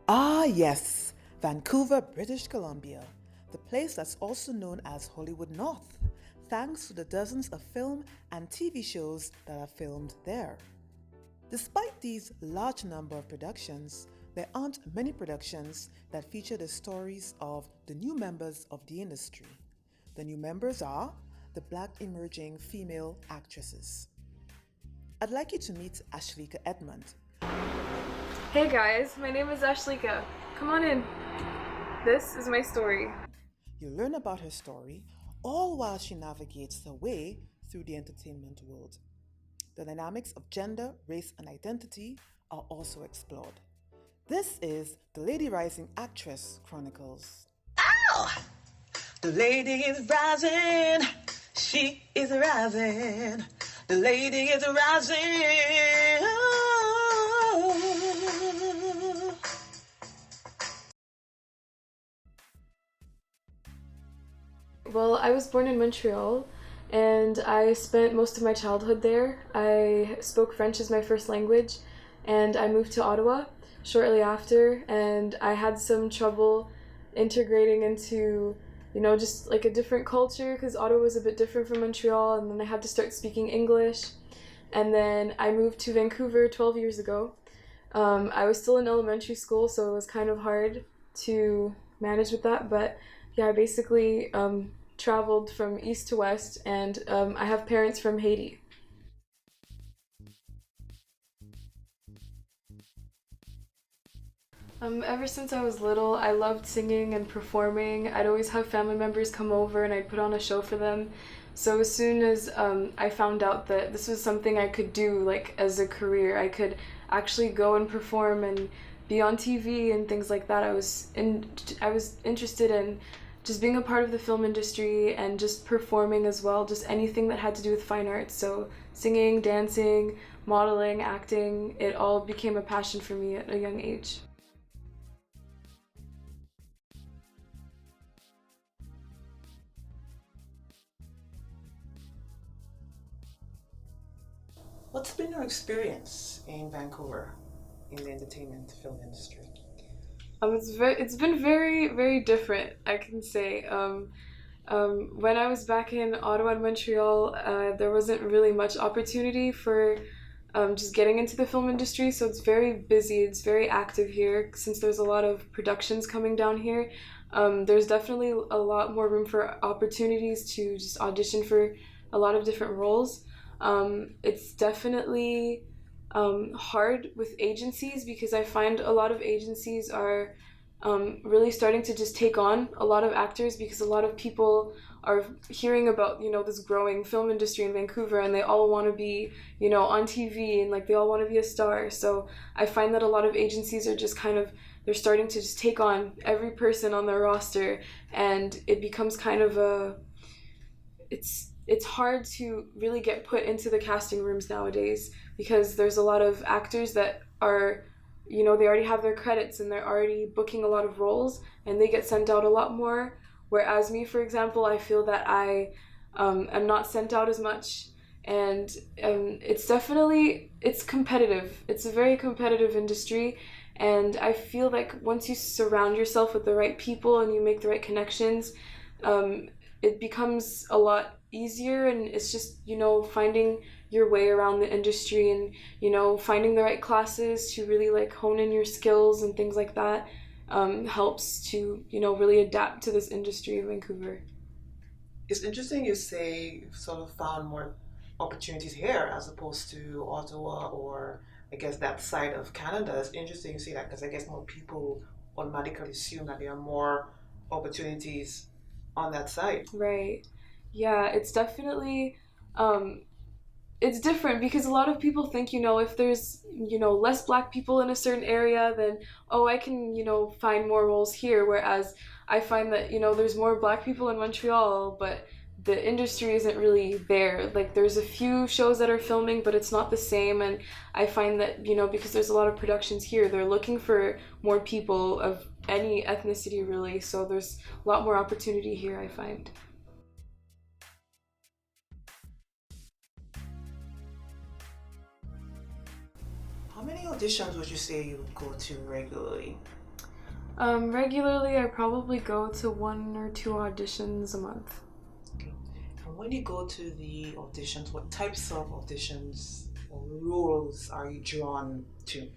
Ah, yes, Vancouver, British Columbia, the place that's also known as Hollywood North, thanks to the dozens of film and TV shows that are filmed there. Despite these large number of productions, there aren't many productions that feature the stories of the new members of the industry. The new members are the Black emerging female actresses. I'd like you to meet Ashlika Edmond. Hey guys, my name is Ashlika. Come on in. This is my story. You'll learn about her story, all while she navigates her way through the entertainment world. The dynamics of gender, race, and identity are also explored. This is the LadyRising Actress Chronicles. Ow! The lady is rising. She is rising. The lady is rising. Well, I was born in Montreal and I spent most of my childhood there. I spoke French as my first language and I moved to Ottawa shortly after, and I had some trouble integrating into just like a different culture because Ottawa was a bit different from Montreal, and then I had to start speaking English. And then I moved to Vancouver 12 years ago. I was still in elementary school, so it was kind of hard to manage with that. But yeah, I basically traveled from east to west, and I have parents from Haiti. Ever since I was little, I loved singing and performing. I'd always have family members come over and I'd put on a show for them. So as soon as I found out that this was something I could do like as a career, I could actually go and perform and be on TV and things like that. I was interested in just being a part of the film industry and just performing as well, just anything that had to do with fine arts. So singing, dancing, modeling, acting, it all became a passion for me at a young age. What's been your experience in Vancouver in the entertainment film industry? It's been very, very different, I can say. When I was back in Ottawa and Montreal, there wasn't really much opportunity for just getting into the film industry. So it's very busy. It's very active here since there's a lot of productions coming down here. There's definitely a lot more room for opportunities to just audition for a lot of different roles. It's definitely hard with agencies because I find a lot of agencies are really starting to just take on a lot of actors because a lot of people are hearing about this growing film industry in Vancouver, and they all want to be on TV, and like they all want to be a star. So I find that a lot of agencies are just kind of, they're starting to just take on every person on their roster, and it becomes kind of it's hard to really get put into the casting rooms nowadays because there's a lot of actors that are, they already have their credits and they're already booking a lot of roles and they get sent out a lot more. Whereas me, for example, I feel that I am not sent out as much, and it's competitive. It's a very competitive industry, and I feel like once you surround yourself with the right people and you make the right connections, it becomes a lot easier, and it's just finding your way around the industry and finding the right classes to really like hone in your skills and things like that helps to really adapt to this industry in Vancouver. It's interesting you say you've sort of found more opportunities here as opposed to Ottawa or I guess that side of Canada. It's interesting you say that because I guess more people automatically assume that there are more opportunities on that side. Right. Yeah, it's definitely it's different because a lot of people think, if there's, less black people in a certain area, then, oh, I can, find more roles here. Whereas I find that, there's more black people in Montreal, but the industry isn't really there. Like, there's a few shows that are filming, but it's not the same. And I find that, because there's a lot of productions here, they're looking for more people of any ethnicity, really. So there's a lot more opportunity here, I find. How many auditions would you say you would go to regularly? Regularly, I probably go to 1 or 2 auditions a month. Okay. And when you go to the auditions, what types of auditions or roles are you drawn to?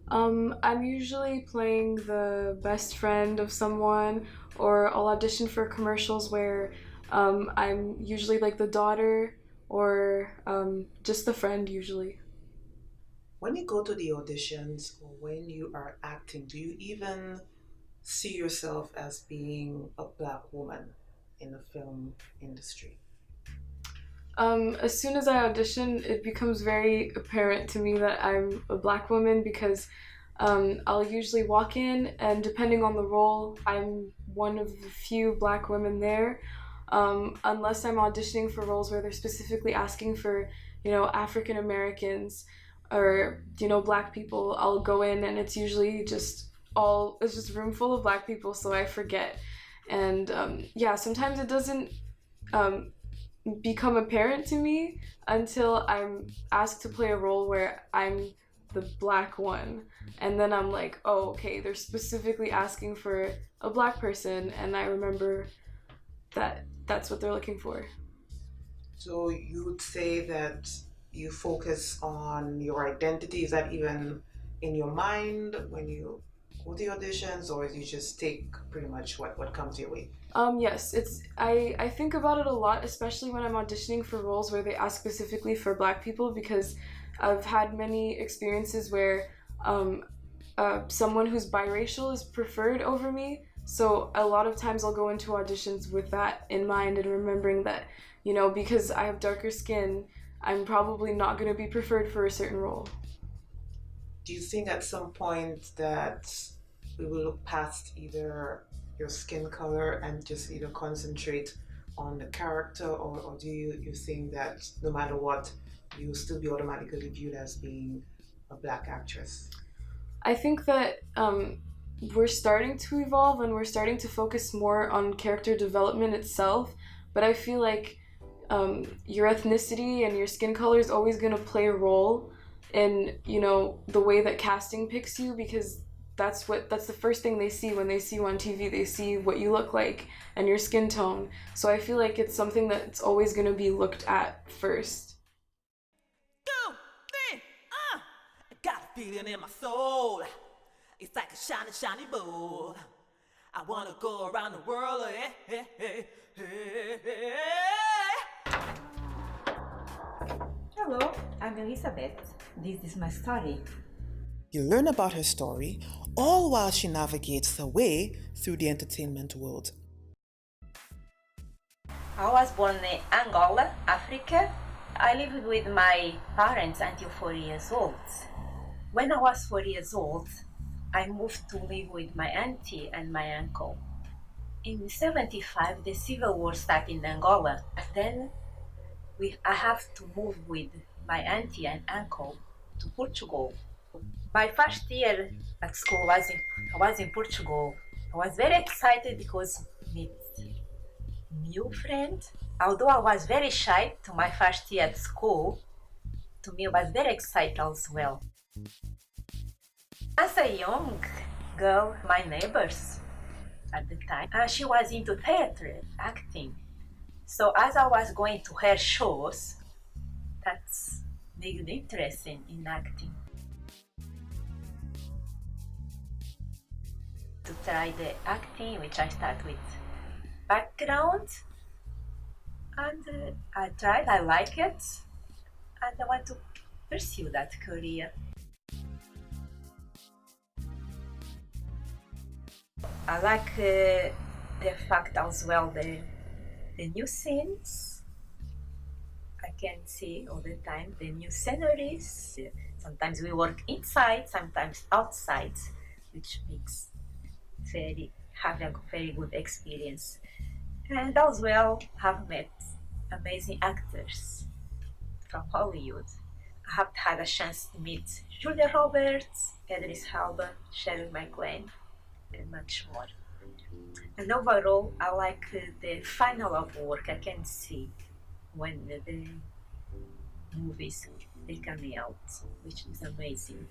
I'm usually playing the best friend of someone, or I'll audition for commercials where I'm usually like the daughter or just the friend usually. When you go to the auditions or when you are acting, do you even see yourself as being a black woman in the film industry? As soon as I audition, it becomes very apparent to me that I'm a black woman because I'll usually walk in, and depending on the role, I'm one of the few black women there. Unless I'm auditioning for roles where they're specifically asking for, African Americans or, black people, I'll go in and it's usually it's just a room full of black people, so I forget. And yeah, sometimes it doesn't um, become apparent to me until I'm asked to play a role where I'm the black one. And then I'm like, oh, okay, they're specifically asking for a black person. And I remember that that's what they're looking for. So you would say that you focus on your identity. Is that even in your mind when you go to the auditions, or you just take pretty much what comes your way? Yes, I think about it a lot, especially when I'm auditioning for roles where they ask specifically for black people, because I've had many experiences where um, someone who's biracial is preferred over me. So a lot of times I'll go into auditions with that in mind and remembering that, because I have darker skin, I'm probably not going to be preferred for a certain role. Do you think at some point that we will look past either your skin color and just either concentrate on the character, or do you think that no matter what, you'll still be automatically viewed as being a black actress? I think that we're starting to evolve and we're starting to focus more on character development itself, but I feel like your ethnicity and your skin color is always going to play a role in the way that casting picks you, because that's the first thing they see when they see you on TV. They see what you look like and your skin tone. So I feel like it's something that's always going to be looked at first. 2, 3, I got a feeling in my soul. It's like a shiny, shiny ball. I wanna go around the world. Hey, hey, hey, hey, hey. Hello, I'm Elizabeth. This is my story. You learn about her story all while she navigates her way through the entertainment world. I was born in Angola, Africa. I lived with my parents until 4 years old. When I was 4 years old, I moved to live with my auntie and my uncle. In 75, the civil war started in Angola. Then I have to move with my auntie and uncle to Portugal. My first year at school I was in Portugal. I was very excited because meet new friend. Although I was very shy to my first year at school, to me I was very excited as well. As a young girl, my neighbors at the time, she was into theater, acting. So as I was going to her shows, that's made me interested in acting. To try the acting, which I start with background, and I tried, I like it, and I want to pursue that career. I like the fact as well the new scenes. I can see all the time the new sceneries. Sometimes we work inside, sometimes outside, which makes have a very good experience. And as well have met amazing actors from Hollywood. I have had a chance to meet Julia Roberts, Idris Elba, Shirley MacLaine, and much more. And overall, I like the final of work I can see when the movies they coming out, which is amazing.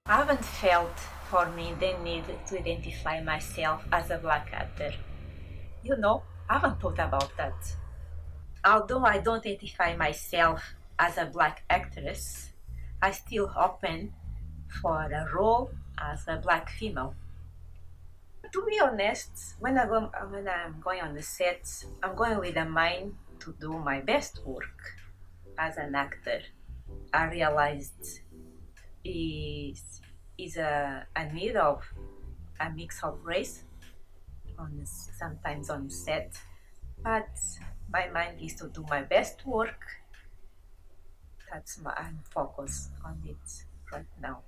I haven't felt for me the need to identify myself as a black actor. I haven't thought about that. Although I don't identify myself as a black actress, I still open for a role as a black female. To be honest, when I'm going on the set, I'm going with a mind to do my best work as an actor. I realized is a need of a mix of race sometimes on set, but my mind is to do my best work. I'm focused on it right now.